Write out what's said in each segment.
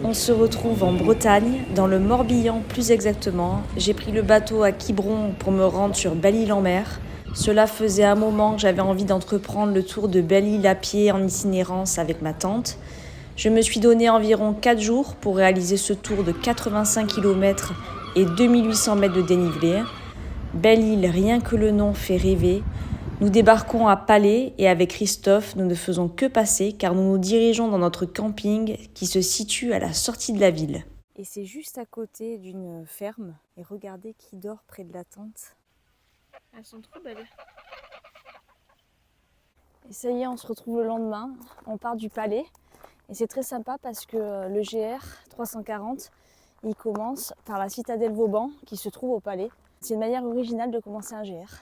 On se retrouve en Bretagne, dans le Morbihan plus exactement. J'ai pris le bateau à Quiberon pour me rendre sur Belle-Île-en-Mer. Cela faisait un moment que j'avais envie d'entreprendre le tour de Belle-Île à pied en itinérance avec ma tante. Je me suis donné environ 4 jours pour réaliser ce tour de 85 km et 2800 mètres de dénivelé. Belle-Île, rien que le nom fait rêver. Nous débarquons à Palais et avec Christophe, nous ne faisons que passer car nous nous dirigeons dans notre camping qui se situe à la sortie de la ville. Et c'est juste à côté d'une ferme. Et regardez qui dort près de la tente. Elles sont trop belles. Et ça y est, on se retrouve le lendemain. On part du Palais. Et c'est très sympa parce que le GR 340, il commence par la citadelle Vauban qui se trouve au Palais. C'est une manière originale de commencer un GR.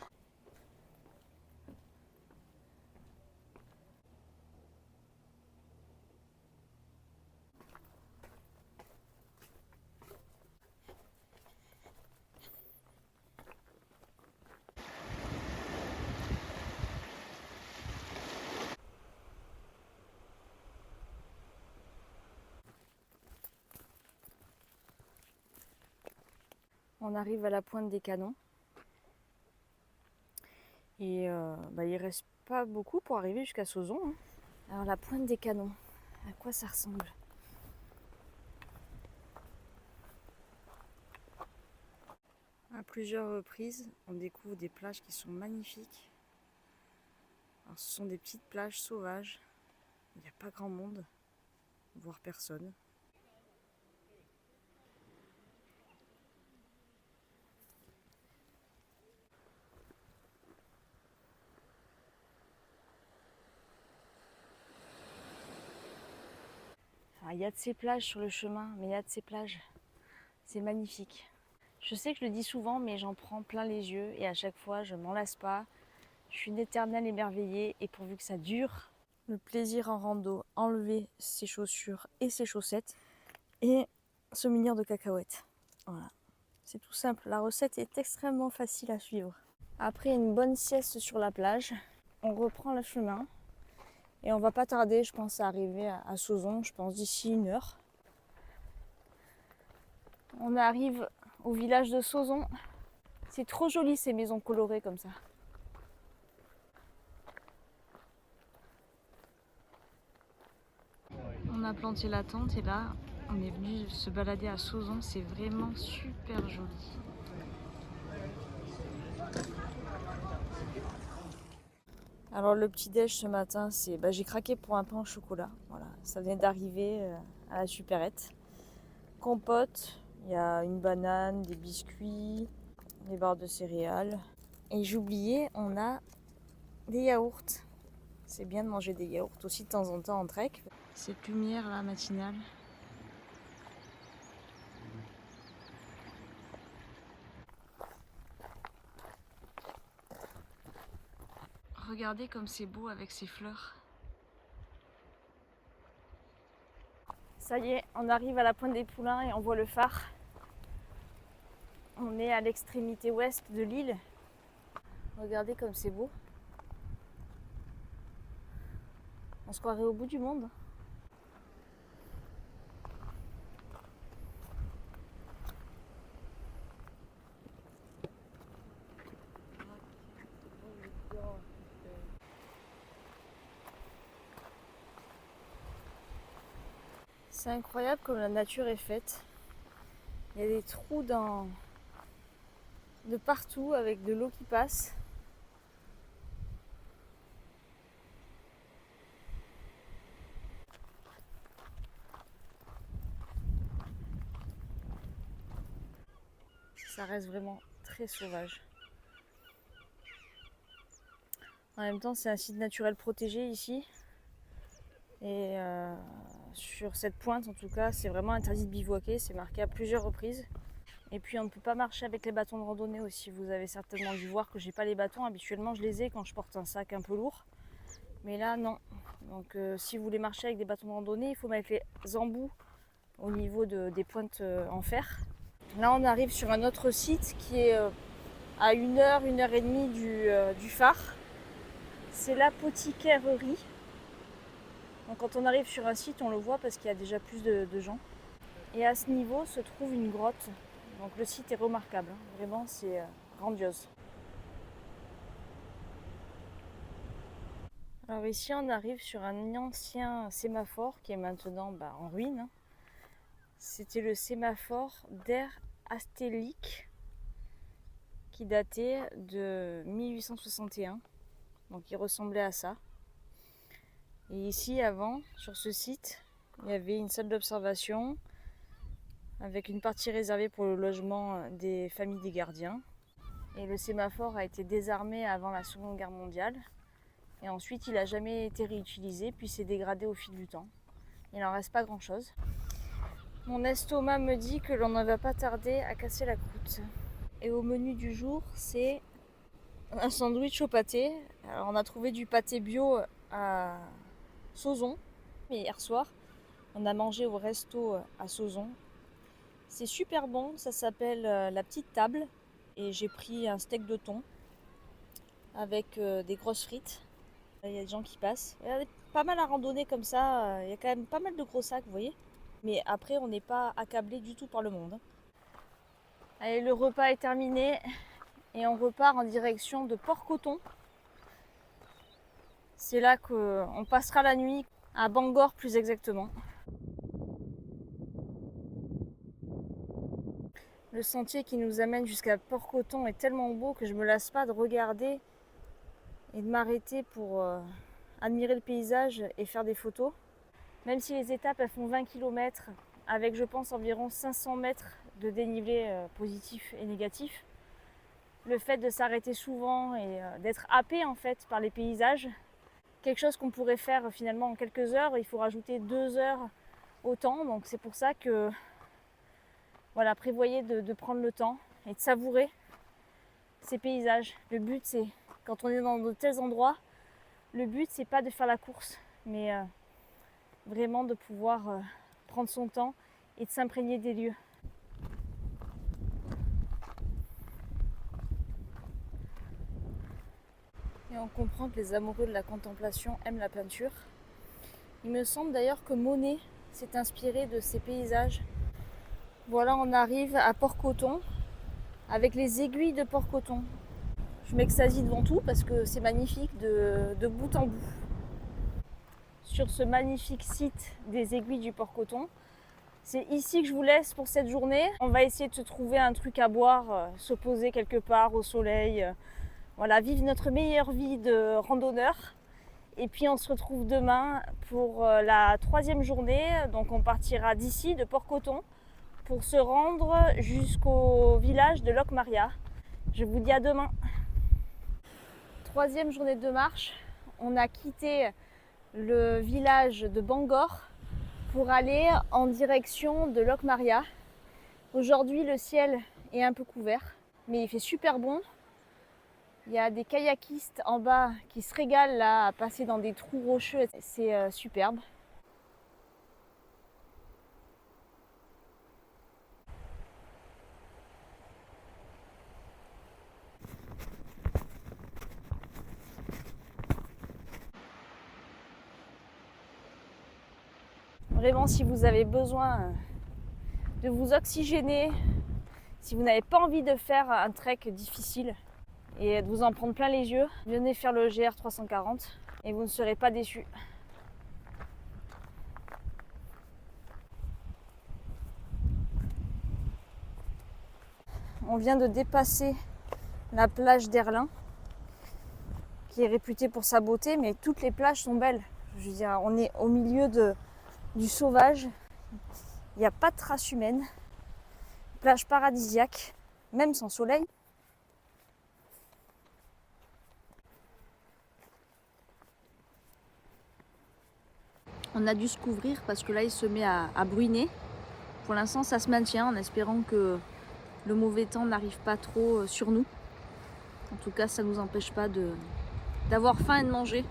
On arrive à la pointe des canons. Et il reste pas beaucoup pour arriver jusqu'à Sauzon. Hein. Alors la pointe des canons, à quoi ça ressemble? À plusieurs reprises, on découvre des plages qui sont magnifiques. Alors, ce sont des petites plages sauvages. Il n'y a pas grand monde, voire personne. Il y a de ces plages sur le chemin, mais il y a de ces plages. C'est magnifique. Je sais que je le dis souvent, mais j'en prends plein les yeux et à chaque fois, je m'en lasse pas. Je suis une éternelle émerveillée et pourvu que ça dure, le plaisir en rando, enlever ses chaussures et ses chaussettes et se munir de cacahuètes. Voilà, c'est tout simple. La recette est extrêmement facile à suivre. Après une bonne sieste sur la plage, on reprend le chemin. Et on va pas tarder, je pense, à arriver à Sauzon, je pense d'ici 1 heure. On arrive au village de Sauzon. C'est trop joli ces maisons colorées comme ça. On a planté la tente et là, on est venu se balader à Sauzon. C'est vraiment super joli. Alors le petit déj ce matin, c'est j'ai craqué pour un pain au chocolat. Voilà, ça vient d'arriver à la supérette. Compote, il y a une banane, des biscuits, des barres de céréales. Et j'oubliais, on a des yaourts. C'est bien de manger des yaourts aussi de temps en temps en trek. Cette lumière là matinale. Regardez comme c'est beau avec ces fleurs. Ça y est, on arrive à la pointe des Poulains et on voit le phare. On est à l'extrémité ouest de l'île. Regardez comme c'est beau. On se croirait au bout du monde. C'est incroyable comme la nature est faite. Il y a des trous de partout avec de l'eau qui passe. Ça reste vraiment très sauvage. En même temps, c'est un site naturel protégé ici. Et sur cette pointe, en tout cas, c'est vraiment interdit de bivouaquer. C'est marqué à plusieurs reprises. Et puis, on ne peut pas marcher avec les bâtons de randonnée aussi. Vous avez certainement dû voir que j'ai pas les bâtons. Habituellement, je les ai quand je porte un sac un peu lourd. Mais là, non. Donc, si vous voulez marcher avec des bâtons de randonnée, il faut mettre les embouts au niveau des pointes en fer. Là, on arrive sur un autre site qui est à 1 heure, 1 heure et demie du phare. C'est l'apothicairerie. Donc quand on arrive sur un site, on le voit parce qu'il y a déjà plus de gens. Et à ce niveau se trouve une grotte. Donc le site est remarquable, hein. Vraiment c'est grandiose. Alors ici on arrive sur un ancien sémaphore qui est maintenant en ruine, hein. C'était le sémaphore d'ère astélique qui datait de 1861. Donc il ressemblait à ça. Et ici avant, sur ce site, il y avait une salle d'observation avec une partie réservée pour le logement des familles des gardiens. Et le sémaphore a été désarmé avant la Seconde Guerre mondiale. Et ensuite, il n'a jamais été réutilisé, puis s'est dégradé au fil du temps. Il n'en reste pas grand-chose. Mon estomac me dit que l'on ne va pas tarder à casser la croûte. Et au menu du jour, c'est un sandwich au pâté. Alors, on a trouvé du pâté bio à Sauzon. Mais hier soir, on a mangé au resto à Sauzon. C'est super bon, ça s'appelle la petite table. Et j'ai pris un steak de thon avec des grosses frites. Il y a des gens qui passent. Il y a pas mal à randonner comme ça. Il y a quand même pas mal de gros sacs, vous voyez. Mais après, on n'est pas accablé du tout par le monde. Allez, le repas est terminé et on repart en direction de Port-Coton. C'est là qu'on passera la nuit, à Bangor plus exactement. Le sentier qui nous amène jusqu'à Port-Coton est tellement beau que je me lasse pas de regarder et de m'arrêter pour admirer le paysage et faire des photos. Même si les étapes elles font 20 km avec je pense environ 500 mètres de dénivelé positif et négatif, le fait de s'arrêter souvent et d'être happé en fait par les paysages, quelque chose qu'on pourrait faire finalement en quelques heures, il faut rajouter 2 heures au temps. Donc c'est pour ça que voilà, prévoyez de prendre le temps et de savourer ces paysages. Le but c'est, quand on est dans de tels endroits, le but c'est pas de faire la course, mais vraiment de pouvoir prendre son temps et de s'imprégner des lieux. Et on comprend que les amoureux de la contemplation aiment la peinture. Il me semble d'ailleurs que Monet s'est inspiré de ces paysages. Voilà, on arrive à Port-Coton avec les aiguilles de Port-Coton. Je m'extasie devant tout parce que c'est magnifique de bout en bout. Sur ce magnifique site des aiguilles du Port-Coton, c'est ici que je vous laisse pour cette journée. On va essayer de se trouver un truc à boire, se poser quelque part au soleil. Voilà, vivre notre meilleure vie de randonneur. Et puis on se retrouve demain pour la 3e journée. Donc on partira d'ici, de Port-Coton, pour se rendre jusqu'au village de Locmaria. Je vous dis à demain. 3e journée de marche. On a quitté le village de Bangor pour aller en direction de Locmaria. Aujourd'hui le ciel est un peu couvert, mais il fait super bon. Il y a des kayakistes en bas qui se régalent là à passer dans des trous rocheux, c'est superbe. Vraiment, si vous avez besoin de vous oxygéner, si vous n'avez pas envie de faire un trek difficile et de vous en prendre plein les yeux, venez faire le GR 340 et vous ne serez pas déçus. On vient de dépasser la plage d'Erlin, qui est réputée pour sa beauté, mais toutes les plages sont belles. Je veux dire, on est au milieu du sauvage, il n'y a pas de trace humaine, plage paradisiaque, même sans soleil. On a dû se couvrir parce que là il se met à bruiner. Pour l'instant ça se maintient en espérant que le mauvais temps n'arrive pas trop sur nous. En tout cas ça ne nous empêche pas d'avoir faim et de manger.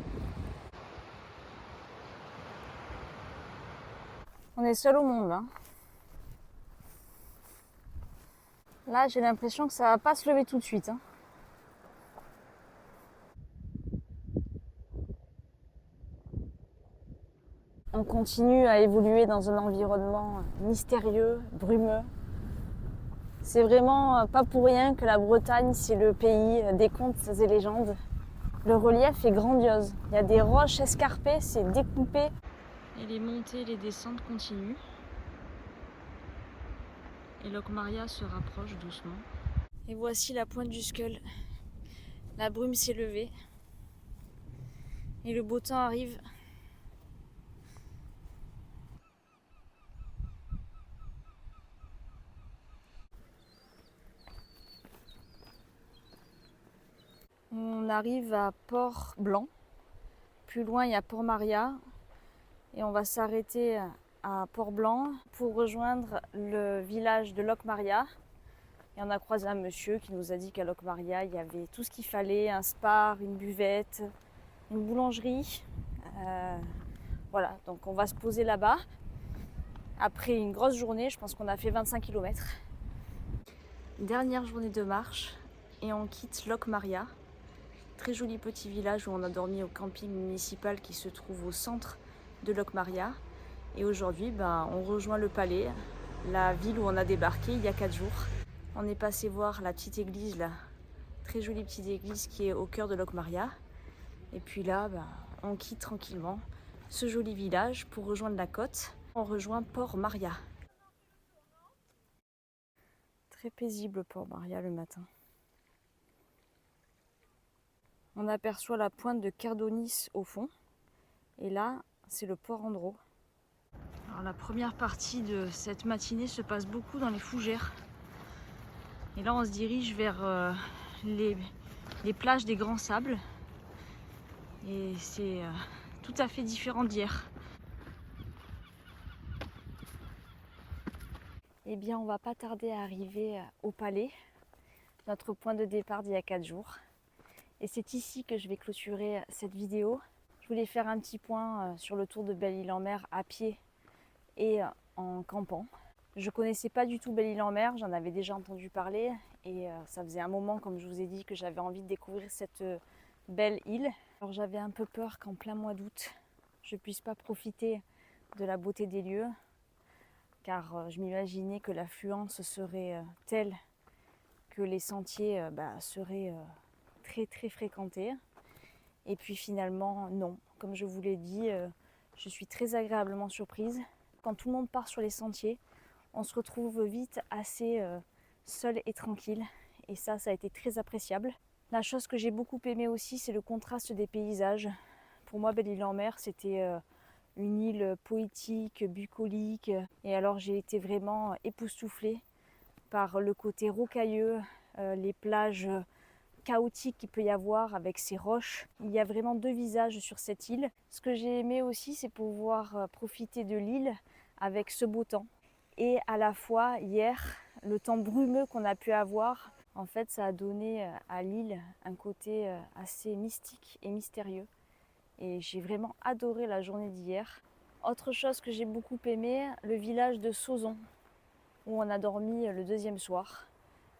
On est seul au monde là. Là j'ai l'impression que ça va pas se lever tout de suite. On On continue à évoluer dans un environnement mystérieux, brumeux. C'est vraiment pas pour rien que la Bretagne, c'est le pays des contes et légendes. Le relief est grandiose. Il y a des roches escarpées, c'est découpé. Et les montées et les descentes continuent. Et Locmaria se rapproche doucement. Et voici la pointe du Scull. La brume s'est levée. Et le beau temps arrive. On arrive à Port-Blanc. Plus loin, il y a Port-Maria. Et on va s'arrêter à Port-Blanc pour rejoindre le village de Locmaria. Et on a croisé un monsieur qui nous a dit qu'à Locmaria, il y avait tout ce qu'il fallait, un spa, une buvette, une boulangerie. Voilà, donc on va se poser là-bas. Après une grosse journée, je pense qu'on a fait 25 km. Dernière journée de marche et on quitte Locmaria. Très joli petit village où on a dormi au camping municipal qui se trouve au centre de Locmaria. Et aujourd'hui, on rejoint le Palais, la ville où on a débarqué il y a 4 jours. On est passé voir la petite église là, très jolie petite église qui est au cœur de Locmaria. Et puis là, on quitte tranquillement ce joli village pour rejoindre la côte. On rejoint Port-Maria. Très paisible Port-Maria le matin. On aperçoit la pointe de Cardonis au fond. Et là, c'est le Port Andro. Alors la première partie de cette matinée se passe beaucoup dans les fougères. Et là, on se dirige vers les plages des Grands Sables. Et c'est tout à fait différent d'hier. Eh bien, on va pas tarder à arriver au Palais, notre point de départ d'il y a 4 jours. Et c'est ici que je vais clôturer cette vidéo. Je voulais faire un petit point sur le tour de Belle-Île-en-Mer à pied et en campant. Je connaissais pas du tout Belle-Île-en-Mer, j'en avais déjà entendu parler et ça faisait un moment, comme je vous ai dit, que j'avais envie de découvrir cette belle île. Alors j'avais un peu peur qu'en plein mois d'août, je puisse pas profiter de la beauté des lieux, car je m'imaginais que l'affluence serait telle que les sentiers seraient très très fréquentés. Et puis finalement, non. Comme je vous l'ai dit, je suis très agréablement surprise. Quand tout le monde part sur les sentiers, on se retrouve vite assez seul et tranquille. Et ça a été très appréciable. La chose que j'ai beaucoup aimé aussi, c'est le contraste des paysages. Pour moi, Belle-Île-en-Mer, c'était une île poétique, bucolique. Et alors, j'ai été vraiment époustouflée par le côté rocailleux, les plages chaotique qu'il peut y avoir avec ces roches. Il y a vraiment 2 visages sur cette île. Ce que j'ai aimé aussi, c'est pouvoir profiter de l'île avec ce beau temps. Et à la fois, hier, le temps brumeux qu'on a pu avoir, en fait, ça a donné à l'île un côté assez mystique et mystérieux. Et j'ai vraiment adoré la journée d'hier. Autre chose que j'ai beaucoup aimé, le village de Sauzon, où on a dormi le 2e soir.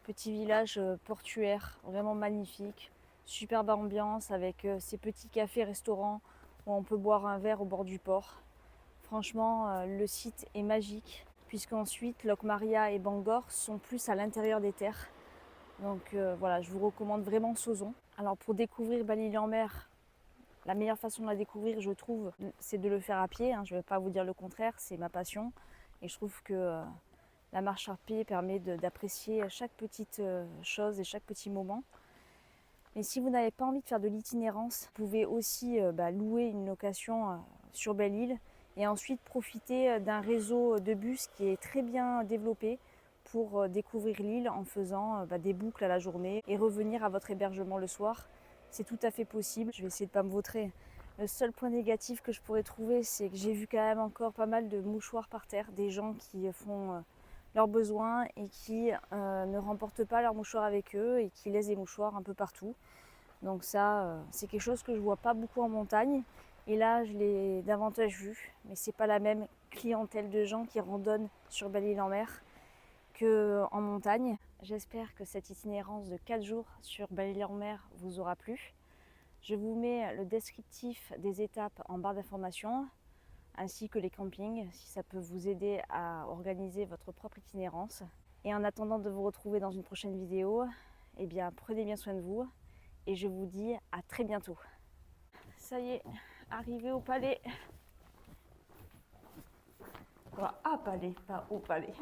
Petit village portuaire, vraiment magnifique, superbe ambiance avec ces petits cafés-restaurants où on peut boire un verre au bord du port. Franchement, le site est magique, puisqu'ensuite Locmaria et Bangor sont plus à l'intérieur des terres. Donc voilà, je vous recommande vraiment Sauzon. Alors pour découvrir Belle-Île-en-Mer, la meilleure façon de la découvrir, je trouve, c'est de le faire à pied. Je ne vais pas vous dire le contraire, c'est ma passion. Et je trouve que la marche à pied permet d'apprécier chaque petite chose et chaque petit moment. Et si vous n'avez pas envie de faire de l'itinérance, vous pouvez aussi louer une location sur Belle-Île et ensuite profiter d'un réseau de bus qui est très bien développé pour découvrir l'île en faisant des boucles à la journée et revenir à votre hébergement le soir. C'est tout à fait possible. Je vais essayer de ne pas me vautrer. Le seul point négatif que je pourrais trouver, c'est que j'ai vu quand même encore pas mal de mouchoirs par terre, des gens qui font leurs besoins et qui ne remportent pas leurs mouchoirs avec eux et qui laissent des mouchoirs un peu partout. Donc ça, c'est quelque chose que je vois pas beaucoup en montagne. Et là, je l'ai davantage vu, mais c'est pas la même clientèle de gens qui randonnent sur Belle-Île-en-Mer qu'en montagne. J'espère que cette itinérance de 4 jours sur Belle-Île-en-Mer vous aura plu. Je vous mets le descriptif des étapes en barre d'informations. ainsi que les campings, si ça peut vous aider à organiser votre propre itinérance. Et en attendant de vous retrouver dans une prochaine vidéo, eh bien prenez bien soin de vous et je vous dis à très bientôt. Ça y est, arrivé au palais. Enfin, à palais, pas au palais.